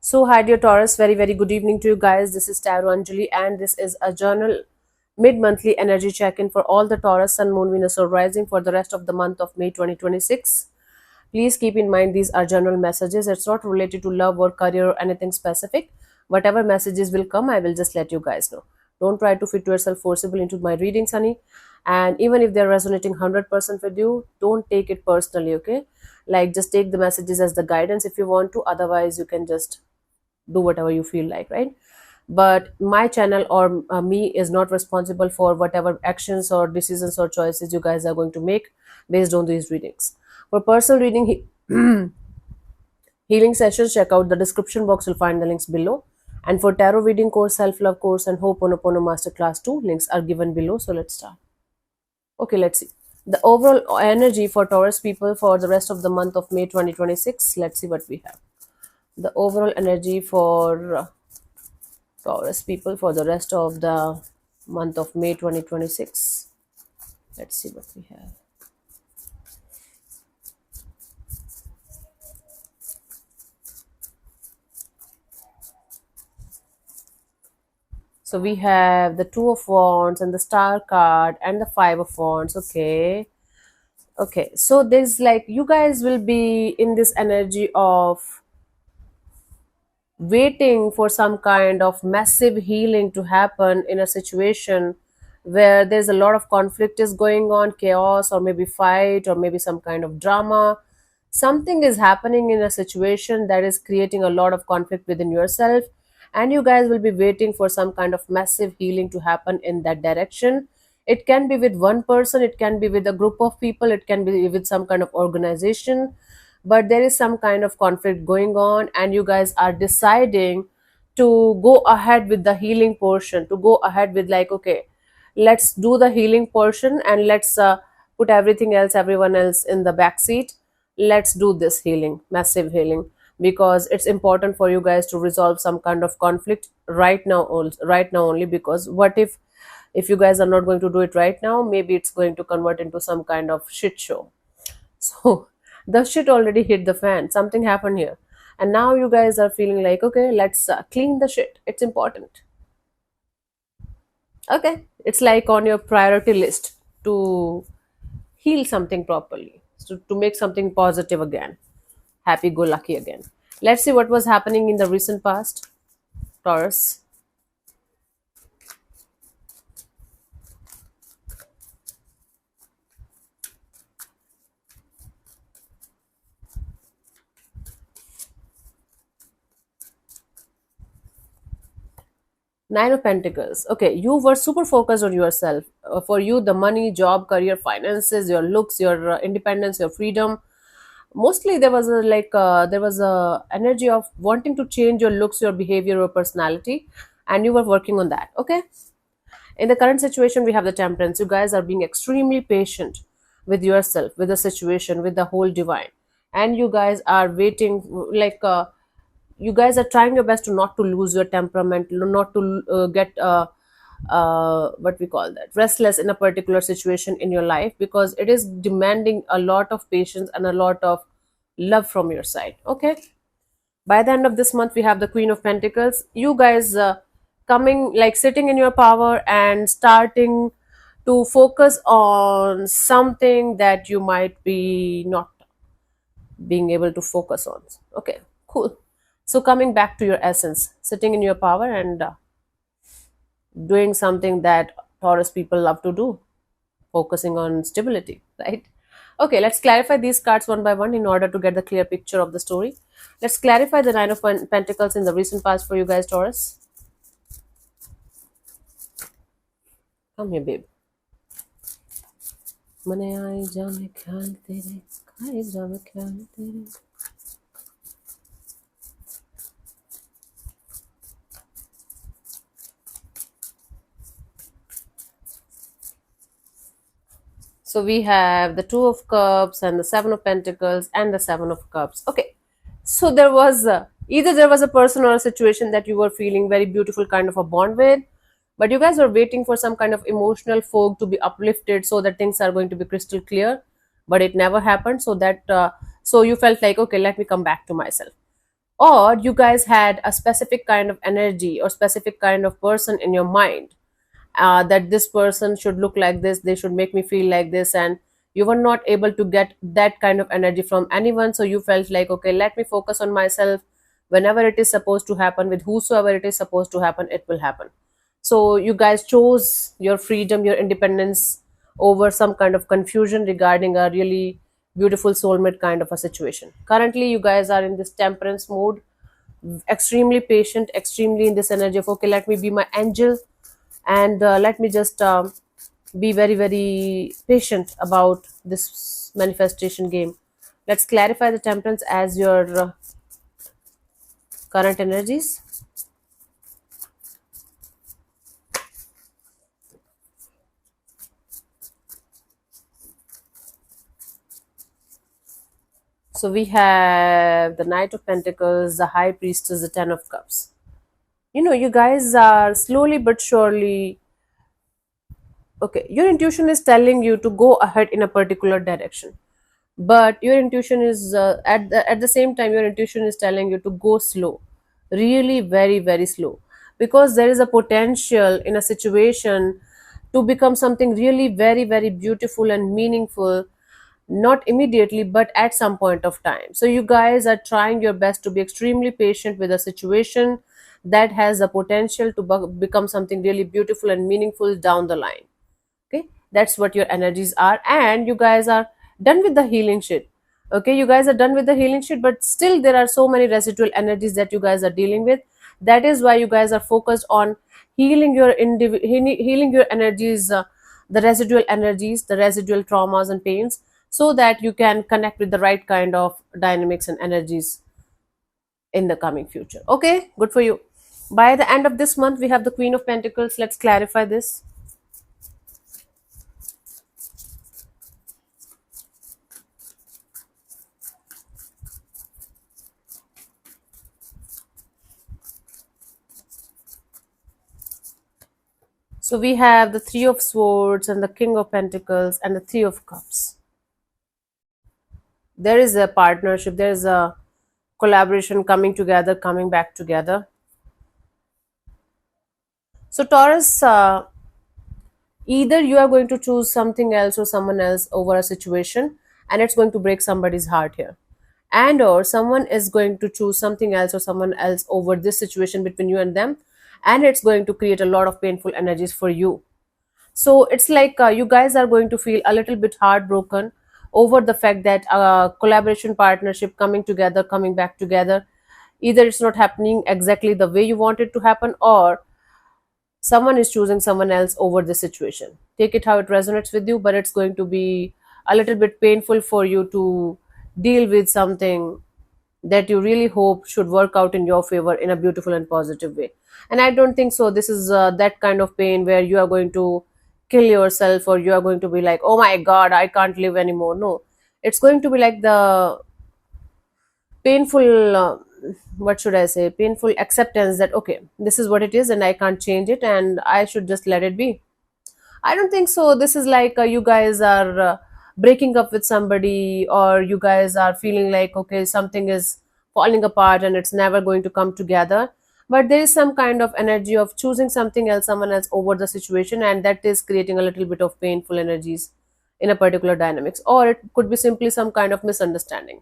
So, hi, dear Taurus, very good evening to you guys. This is Tarot Anjali, and this is a journal mid monthly energy check in for all the Taurus, Sun, Moon, Venus, or Rising for the rest of the month of May 2026. Please keep in mind these are general messages. It's not related to love or career or anything specific. Whatever messages will come, I will just let you guys know. Don't try to fit yourself forcibly into my readings, honey. And even if they're resonating 100% with you, don't take it personally, okay? Like, just take the messages as the guidance if you want to. Otherwise, you can just do whatever you feel like, right? But my channel or me is not responsible for whatever actions or decisions or choices you guys are going to make based on these readings. For personal reading healing sessions, check out the description box. You'll find the links below. And for tarot reading course, self-love course, and Ho'oponopono masterclass 2, links are given below. So let's start. Okay, let's see the overall energy for Taurus people for the rest of the month of May 2026. Let's see what we have. The overall energy for Taurus people for the rest of the month of May 2026. Let's see what we have. So we have the Two of Wands and the Star card and the Five of Wands. Okay. Okay. So there's like you guys will be in this energy of waiting for some kind of massive healing to happen in a situation where there's a lot of conflict is going on, chaos, or maybe fight, or maybe some kind of drama. Something is happening in a situation that is creating a lot of conflict within yourself, and you guys will be waiting for some kind of massive healing to happen in that direction. It can be with one person, it can be with a group of people, it can be with some kind of organization, but there is some kind of conflict going on, and you guys are deciding to go ahead with the healing portion, to go ahead with, like, okay, let's do the healing portion and let's put everything else, everyone else in the back seat. Let's do this healing, massive healing, because it's important for you guys to resolve some kind of conflict right now, right now only, because what if you guys are not going to do it right now, maybe it's going to convert into some kind of shit show. So the shit already hit the fan. Something happened here. And now you guys are feeling like, okay, let's clean the shit. It's important. Okay. It's like on your priority list to heal something properly, so to make something positive again, happy go lucky again. Let's see what was happening in the recent past, Taurus. Nine of Pentacles. Okay, you were super focused on yourself. For you, the money, job, career, finances, your looks, your independence, your freedom. Mostly, there was a energy of wanting to change your looks, your behavior, your personality, and you were working on that. Okay. In the current situation, we have the Temperance. You guys are being extremely patient with yourself, with the situation, with the whole divine, and you guys are waiting, like. You guys are trying your best to not to lose your temperament, not to get what we call that, restless in a particular situation in your life, because it is demanding a lot of patience and a lot of love from your side. Okay. By the end of this month, we have the Queen of Pentacles. You guys coming, like, sitting in your power and starting to focus on something that you might be not being able to focus on. Okay, cool. So coming back to your essence, sitting in your power and doing something that Taurus people love to do, focusing on stability, right? Okay, let's clarify these cards one by one in order to get the clear picture of the story. Let's clarify the Nine of Pentacles in the recent past for you guys, Taurus. Come here, babe. मने आए जाने ख्याल तेरे, खाए जाने ख्याल तेरे. So we have the Two of Cups and the Seven of Pentacles and the Seven of Cups. Okay. So there was either there was a person or a situation that you were feeling very beautiful kind of a bond with, but you guys were waiting for some kind of emotional fog to be uplifted so that things are going to be crystal clear, but it never happened. So that so you felt like, okay, let me come back to myself. or you guys had a specific kind of energy or specific kind of person in your mind, that this person should look like this, they should make me feel like this, and you were not able to get that kind of energy from anyone, so you felt like, okay, let me focus on myself. Whenever it is supposed to happen, with whosoever it is supposed to happen, it will happen. So you guys chose your freedom, your independence, over some kind of confusion regarding a really beautiful soulmate kind of a situation. Currently you guys are in this temperance mode, extremely patient, extremely in this energy of, okay, let me be my angel, and let me just be very very patient about this manifestation game. Let's clarify the temperance as your current energies. So we have the Knight of Pentacles, the High Priestess, the Ten of Cups. You know, you guys are slowly but surely, okay, your intuition is telling you to go ahead in a particular direction, but your intuition is at the same time, your intuition is telling you to go slow, really very very slow, because there is a potential in a situation to become something really very very beautiful and meaningful, not immediately but at some point of time. So you guys are trying your best to be extremely patient with a situation that has the potential to become something really beautiful and meaningful down the line. Okay, that's what your energies are, and you guys are done with the healing shit. Okay, you guys are done with the healing shit, but still there are so many residual energies that you guys are dealing with. That is why you guys are focused on healing your healing your energies, the residual energies, the residual traumas and pains, so that you can connect with the right kind of dynamics and energies in the coming future. Okay, good for you. By the end of this month we have the Queen of Pentacles. Let's clarify this. So we have the Three of Swords and the King of Pentacles and the Three of Cups. There is a partnership, there is a collaboration coming together, coming back together. So Taurus, either you are going to choose something else or someone else over a situation, and it's going to break somebody's heart here, and or someone is going to choose something else or someone else over this situation between you and them, and it's going to create a lot of painful energies for you. So it's like you guys are going to feel a little bit heartbroken over the fact that collaboration, partnership coming together, coming back together, either it's not happening exactly the way you want it to happen, or someone is choosing someone else over the situation. Take it how it resonates with you, but it's going to be a little bit painful for you to deal with something that you really hope should work out in your favor in a beautiful and positive way. And I don't think so this is that kind of pain where you are going to kill yourself, or you are going to be like, oh my god, I can't live anymore. No, it's going to be like the painful what should I say, painful acceptance that, okay, this is what it is and I can't change it, and I should just let it be. I don't think so. This is like you guys are breaking up with somebody, or you guys are feeling like, okay, something is falling apart and it's never going to come together. But there is some kind of energy of choosing something else, someone else over the situation, and that is creating a little bit of painful energies in a particular dynamics. Or it could be simply some kind of misunderstanding.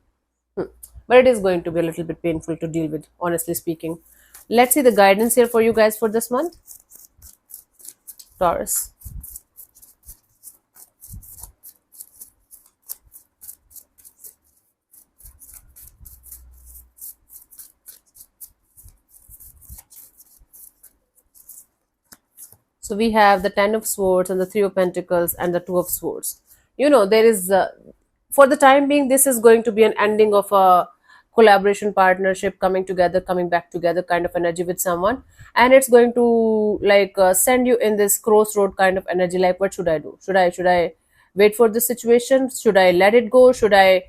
Hmm. But it is going to be a little bit painful to deal with, honestly speaking. Let's see the guidance here for you guys for this month, Taurus. So we have the Ten of Swords and the Three of Pentacles and the Two of Swords. You know, there is, for the time being, this is going to be an ending of a collaboration, partnership, coming together, coming back together kind of energy with someone. And it's going to like send you in this crossroad kind of energy. Like, what should I do? Should I wait for this situation? Should I let it go? Should I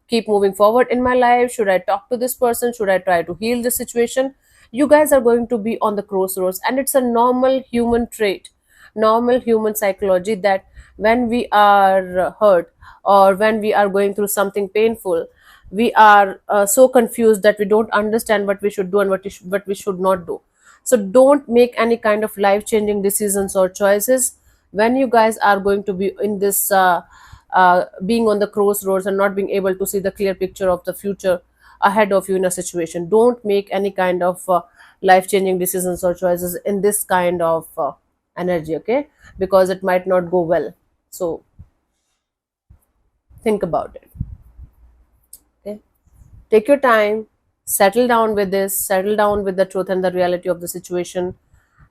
keep moving forward in my life? Should I talk to this person? Should I try to heal the situation? You guys are going to be on the crossroads, and it's a normal human trait, normal human psychology, that when we are hurt or when we are going through something painful, we are so confused that we don't understand what we should do and what we should not do. So don't make any kind of life changing decisions or choices when you guys are going to be in this being on the crossroads and not being able to see the clear picture of the future ahead of you in a situation. Don't make any kind of life changing decisions or choices in this kind of energy, okay? Because it might not go well. So think about it, okay? Take your time, settle down with this, settle down with the truth and the reality of the situation.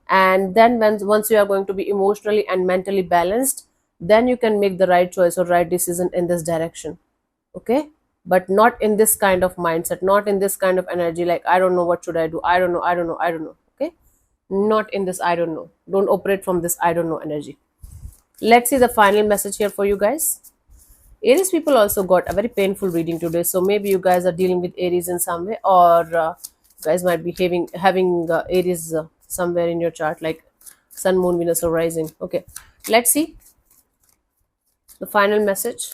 And then once you are going to be emotionally and mentally balanced, then you can make the right choice or right decision in this direction, okay? But not in this kind of mindset, not in this kind of energy, like I don't know what should I do, I don't know, I don't know, I don't know, okay? Not in this I don't know. Don't operate from this I don't know energy. Let's see the final message here for you guys. Aries people also got a very painful reading today, so maybe you guys are dealing with Aries in some way, or you guys might be having Aries somewhere in your chart, like Sun, Moon, Venus, or Rising. Okay, let's see the final message.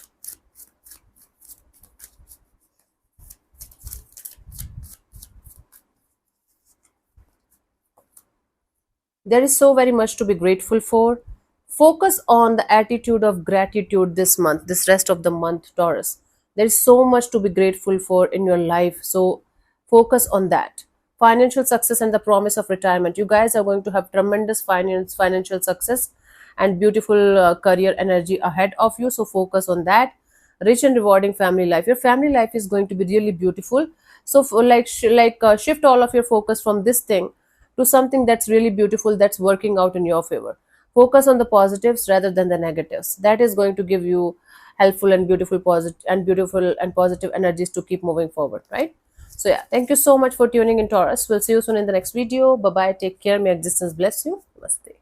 There is so very much to be grateful for. Focus on the attitude of gratitude this month, this rest of the month, Taurus. There is so much to be grateful for in your life. So focus on that. Financial success and the promise of retirement. You guys are going to have tremendous financial success and beautiful career energy ahead of you. So focus on that. Rich and rewarding family life. Your family life is going to be really beautiful. So for shift all of your focus from this thing to something that's really beautiful, that's working out in your favor. Focus on the positives rather than the negatives. That is going to give you helpful and beautiful and positive energies to keep moving forward, right? So yeah, thank you so much for tuning in, Taurus. We'll see you soon in the next video. Bye bye, take care, may existence bless you. Namaste.